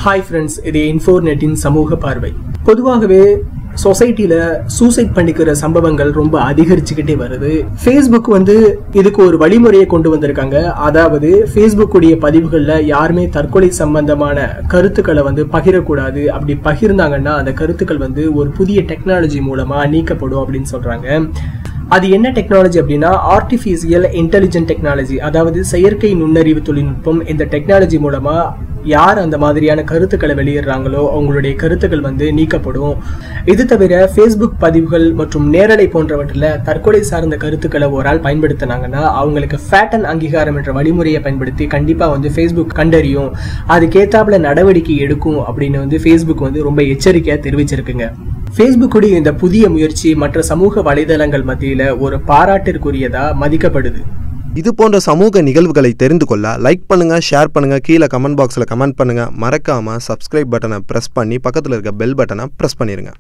Hi friends, இது இன்ஃபோர்நெட்டின் சமூக பார்வை. பொதுவாகவே சொசைட்டில சூசைட் பண்ணிக்கிற சம்பவங்கள் ரொம்ப அதிகரிச்சுக்கிட்டே வருது. ஃபேஸ்புக் இதுக்கு ஒரு வழிமுறையை கொண்டு வந்திருக்காங்க. அதாவது ஃபேஸ்புக் உடைய பதிவுகள்ல யாருமே தற்கொலை சம்பந்தமான கருத்துக்களை பகிரக்கூடாது. அப்படி பகிர்ந்தாங்கன்னா அந்த கருத்துக்கள் ஒரு புதிய டெக்னாலஜி மூலமா நீக்கப்படும் அப்படின்னு சொல்றாங்க. அது என்ன டெக்னாலஜி அப்படின்னா ஆர்டிஃபிஷியல் இன்டெலிஜென்ட் டெக்னாலஜி, அதாவது செயற்கை நுண்ணறிவு தொழில்நுட்பம். இந்த டெக்னாலஜி மூலமா யார் அந்த மாதிரியான கருத்துக்களை வெளியிடுறாங்களோ அவங்களுடைய கருத்துக்கள் நீக்கப்படும். இது தவிர ஃபேஸ்புக் பதிவுகள் மற்றும் நேரலை போன்றவற்றில் தற்கொலை சார்ந்த கருத்துக்களை ஒரு ஆள் பயன்படுத்தினாங்கன்னா அவங்களுக்கு ஃபேட்டன் அங்கீகாரம் என்ற வழிமுறையை பயன்படுத்தி கண்டிப்பா ஃபேஸ்புக் கண்டறியும், அதுக்கேத்தாப்புல நடவடிக்கை எடுக்கும் அப்படின்னு ஃபேஸ்புக் ரொம்ப எச்சரிக்கையா தெரிவிச்சிருக்குங்க. ஃபேஸ்புக்குடைய இந்த புதிய முயற்சி மற்ற சமூக வலைதளங்கள் மத்தியில ஒரு பாராட்டிற்குரியதா மதிக்கப்படுது. இது போன்ற சமூக நிகழ்வுகளை தெரிந்து கொள்ள லைக் பண்ணுங்க, ஷேர் பண்ணுங்க, கீழே கமெண்ட் பாக்ஸில் கமெண்ட் பண்ணுங்க. மறக்காம சப்ஸ்கிரைப் பட்டனை பிரஸ் பண்ணி பக்கத்தில் இருக்க பெல் பட்டனை பிரஸ் பண்ணிருங்க.